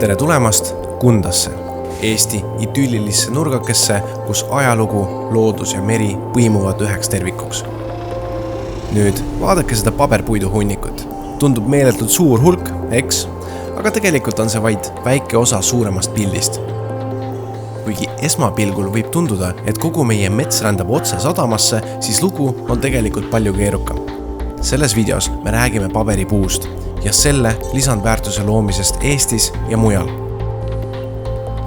Tere tulemast Kundasse, Eesti idüllilisse nurgakesse, kus ajalugu, loodus ja meri põimuvad üheks tervikuks. Nüüd vaadake seda paberpuidu hunnikut. Tundub meeletult suur hulk, eks? Aga tegelikult on see vaid väike osa suuremast pildist. Kuigi esmapilgul võib tunduda, et kogu meie mets rändab otse sadamasse, siis lugu on tegelikult palju keerukam. Selles videos me räägime paberipuust ja selle lisandväärtuse loomisest Eestis ja mujal.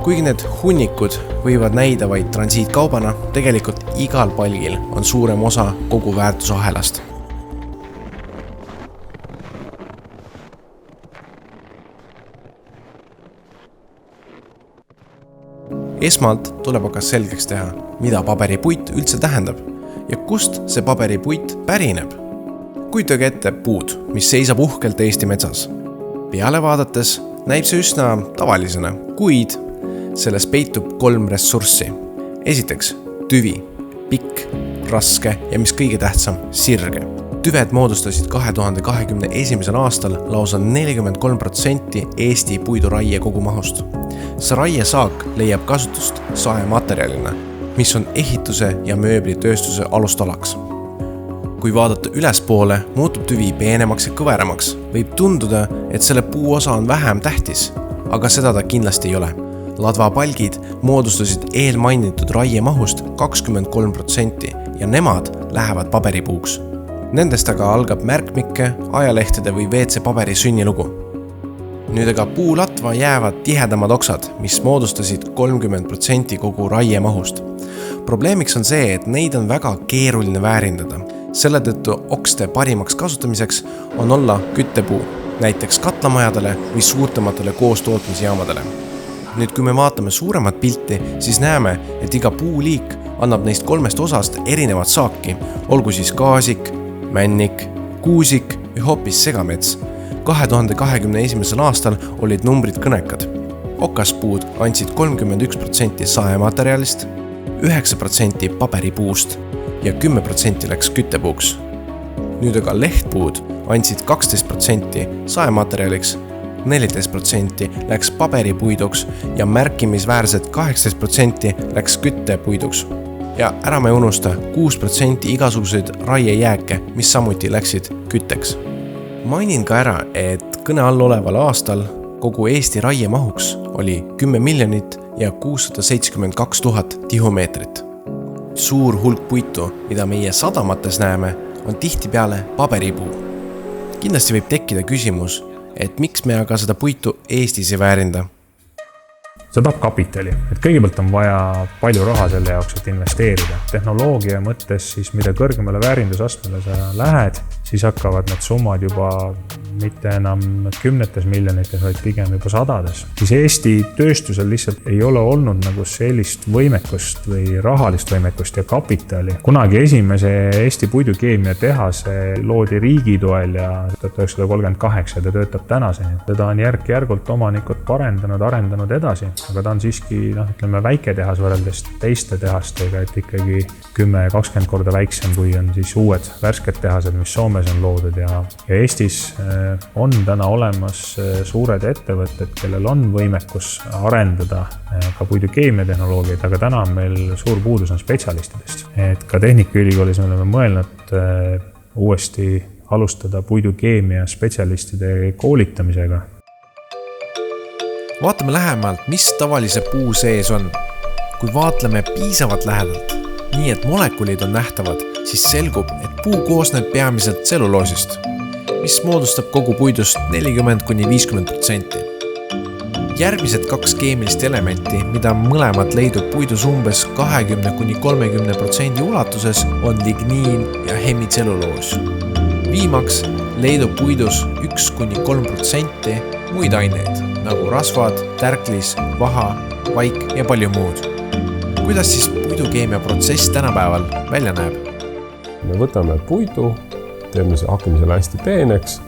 Kuigi need hunnikud võivad näida vaid transiitkaubana, tegelikult igal palgil on suurem osa kogu väärtusahelast. Esmalt tuleb aga selgeks teha, mida paberipuit üldse tähendab ja kust see paberipuit pärineb. Kujutage ette puud, mis seisab uhkelt Eesti metsas. Peale vaadates näib see üsna tavalisena, kuid selles peitub 3 ressurssi. Esiteks, tüvi, pikk, raske ja mis kõige tähtsam, sirge. Tüved moodustasid 2021. aastal lausa 43% Eesti puiduraie kogumahust. See raiesaak leiab kasutust saematerjalina, mis on ehituse ja mööblitööstuse alustalaks. Kui vaadata ülespoole, muutub tüvi peenemaks ja kõveramaks. Võib tunduda, et selle puu osa on vähem tähtis, aga seda ta kindlasti ei ole. Ladvapalgid moodustasid eelmainitud raiemahust 23% ja nemad lähevad paberipuuks. Nendest aga algab märkmike, ajalehtede või WC paberi sünnilugu. Nüüd aga puulatva jäävad tihedamad oksad, mis moodustasid 30% kogu raiemahust. Probleemiks on see, et neid on väga keeruline väärindada. Selle tõttu okste parimaks kasutamiseks on olla küttepuu, näiteks katlamajadele või suurtematele koostootmisjaamadele. Nüüd kui me vaatame suuremat pilti, siis näeme, et iga puuliik annab neist 3 osast erinevat saaki, olgu siis gaasik, männik, kuusik või hoopis segamets. 2021. aastal olid numbrid kõnekad. Okaspuud andsid 31% saematerjalist, 9% paberipuust ja 10% läks küttepuuks. Nüüd aga lehtpuud andsid 12% saematerjaliks, 14% läks paberipuiduks ja märkimisväärselt 18% läks küttepuiduks. Ja ära me unusta 6% igasuguseid raiejääke, mis samuti läksid kütteks. Mainin ka ära, et kõne all oleval aastal kogu Eesti raiemahuks oli 10 672 000 tihumeetrit. Suur hulk puitu, mida meie sadamates näeme, on tihtipeale paberipuu. Kindlasti võib tekkida küsimus, et miks me aga seda puitu Eestis ei väärinda? See tahab kapitali, et kõigepealt on vaja palju raha selle jaoks, et investeerida. Tehnoloogia mõttes siis mida kõrgemale väärindusastmele sa lähed, siis hakkavad need summad juba mitte enam kümnetes miljonites, vaid pigem juba sadades. Siis Eesti tööstusel lihtsalt ei ole olnud nagu sellist võimekust või rahalist võimekust ja kapitali. Kunagi esimese Eesti puidukeemia tehase loodi riigi toel ja 1938 ta töötab tänaseni. Teda on järk-järgult omanikud arendanud edasi, aga ta on siiski väike tehas võrreldes teiste tehastega, et ikkagi 10-20 korda väiksem, kui on siis uued värsked tehased, mis Soomes on loodud ja Eestis on täna olemas suured ettevõtted, kellel on võimekus arendada ka puidukeemia tehnoloogiaid, aga täna on meil suur puudus on spetsialistidest. Et ka Tehnikaülikoolis me oleme mõelnud uuesti alustada puidukeemia spetsialistide koolitamisega. Vaatame lähemalt, mis tavalise puu sees on. Kui vaatleme piisavalt lähedalt, nii et molekulid on nähtavad, siis selgub, et puu koosneb peamiselt tselluloosist, mis moodustab kogu puidust 40-50%. Järgmised 2 keemilist elementi, mida mõlemad leidub puidus umbes 20-30% ulatuses, on ligniin ja hemitselluloos. Viimaks leidub puidus 1-3% muid aineid, nagu rasvad, tärklis, vaha, vaik ja palju muud. Kuidas siis puidukeemia protsess tänapäeval välja näeb? Me võtame puidu, hakkame selle hästi peeneks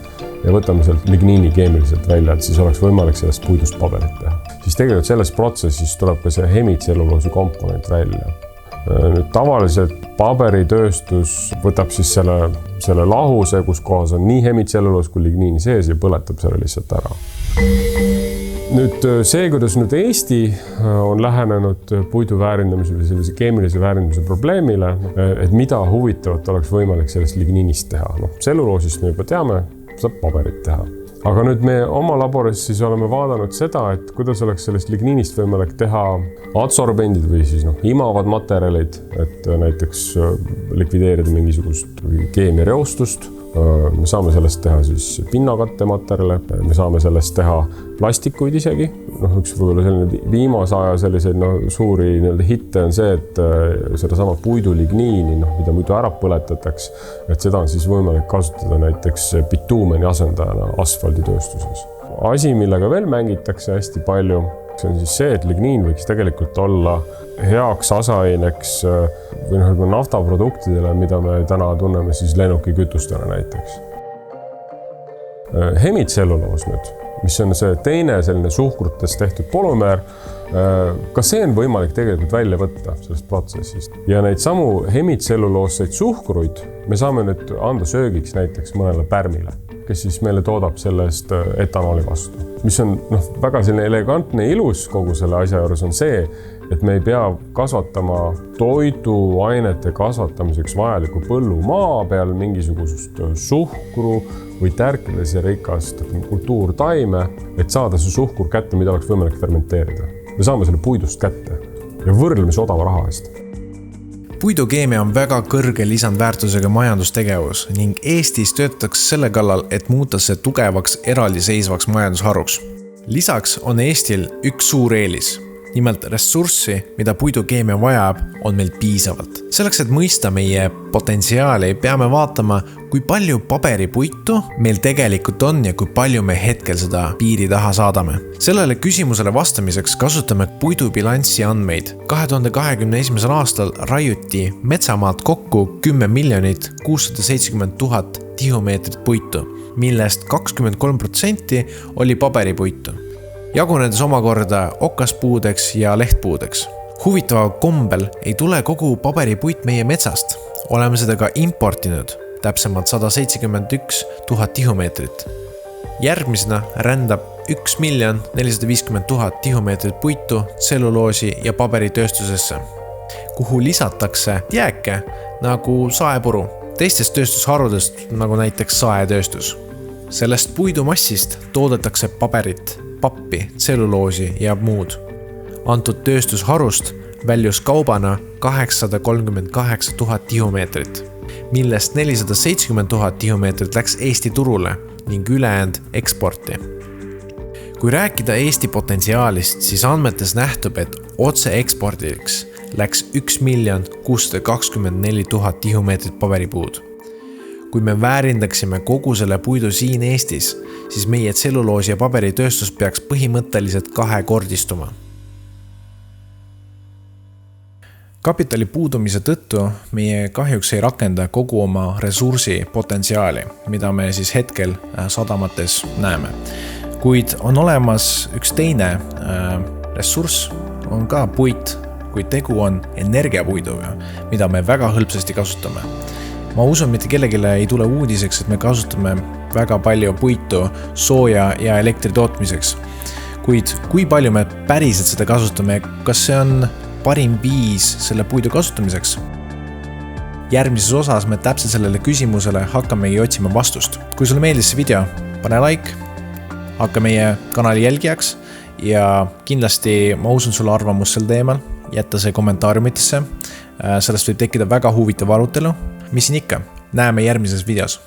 ja võtame sealt ligniini keemiliselt välja, et siis oleks võimalik sellest puidust paberit teha. Siis tegelikult selles protsessis tuleb ka see hemitselluloosi komponent välja. Nüüd tavaliselt paberitööstus võtab siis selle lahuse, kus kohas on nii hemitsellulloos kui ligniini sees ja põletab selle lihtsalt ära. Nüüd see, kuidas nüüd Eesti on lähenenud puidu väärindamise või sellise keemilise väärindamise probleemile, et mida huvitavat oleks võimalik sellest ligniinist teha. Tselluloosist me juba teame, saab paberit teha. Aga nüüd me oma laboris siis oleme vaadanud seda, et kuidas oleks sellest ligniinist võimalik teha adsorbendid või siis imavad materjalid, et näiteks likvideerida mingisugust keemiareostust. Me saame sellest teha siis pinnakattematerjale, me saame sellest teha plastikuid isegi. Üks võib-olla selline viimase aja selliseid suuri hitte on see, et seda sama puiduligniini, mida muidu ära põletatakse, et seda on siis võimalik kasutada näiteks bituumeni asendajana asfalditööstuses. Asi, millega veel mängitakse hästi palju, see on siis see, et ligniin võiks tegelikult olla heaks asaineks või naftaproduktidele, mida me täna tunneme siis lennukikütustena näiteks. Hemitselluloos nüüd, mis on see teine selline suhkrutest tehtud polümeer, ka see on võimalik tegelikult välja võtta sellest protsessist. Ja neid samu hemitselluloosseid suhkruid me saame nüüd anda söögiks näiteks mõnele pärmile, kes siis meile toodab sellest etanooli vastu. Mis on väga selline elegantne ilus kogu selle asja juures on see, et me ei pea kasvatama toiduainete kasvatamiseks vajaliku põllumaa peal mingisugust suhkru või tärkidesse rikast kultuurtaime, et saada see suhkur kätte, mida oleks võimalik fermenteerida. Me saame selle puidust kätte ja võrdlemisi odava raha eest. Puidukeemia on väga kõrge lisandväärtusega majandustegevus ning Eestis töötatakse selle kallal, et muuta see tugevaks eraldiseisvaks majandusharuks. Lisaks on Eestil üks suur eelis. Nimelt ressurssi, mida puidukeemia vajab, on meil piisavalt. Selleks, et mõista meie potentsiaali, peame vaatama, kui palju paberipuitu meil tegelikult on ja kui palju me hetkel seda piiri taha saadame. Sellele küsimusele vastamiseks kasutame puidubilanssi andmeid. 2021. aastal raiuti metsamaalt kokku 10 670 000 tihumeetrit puitu, millest 23% oli paberipuitu. Jagunedes omakorda okaspuudeks ja lehtpuudeks. Huvitava kombel ei tule kogu paberipuit meie metsast. Oleme seda ka importinud, täpsemalt 171 000 tihumeetrit. Järgmisena rändab 1 450 000 tihumeetrit puitu tselluloosi ja paberitööstusesse, kuhu lisatakse jääke nagu saepuru, teistest tööstusharudest nagu näiteks saetööstus. Sellest puidumassist toodetakse paberit, pappi, tselluloosi ja muud. Antud tööstusharust väljus kaubana 838 000 tihumeetrit, millest 470 000 tihumeetrit läks Eesti turule ning ülejäänud eksporti. Kui rääkida Eesti potentsiaalist, siis andmetes nähtub, et otse ekspordiks läks 1 624 000 tihumeetrit paberipuud. Kui me väärindaksime kogu selle puidu siin Eestis, siis meie tselluloosi ja paberitööstus peaks põhimõtteliselt kahekordistuma. Kapitali puudumise tõttu meie kahjuks ei rakenda kogu oma ressursi potentsiaali, mida me siis hetkel sadamates näeme. Kuid on olemas üks teine ressurss, on ka puit, kuid tegu on energiapuiduga, mida me väga hõlpsasti kasutame. Ma usun, mitte kellegile ei tule uudiseks, et me kasutame väga palju puitu sooja ja elektri tootmiseks. Kuid kui palju me päriselt seda kasutame, kas see on parim viis selle puidu kasutamiseks? Järgmises osas me täpselt sellele küsimusele hakkamegi otsima vastust. Kui sulle meeldis see video, pane like, hakka meie kanali jälgijaks ja kindlasti ma usun sulle arvamust sel teemal, jätta see kommentaariumitesse. Sellest võib tekkida väga huvitav arutelu. Mis siin ikka? Näeme järgmises videos.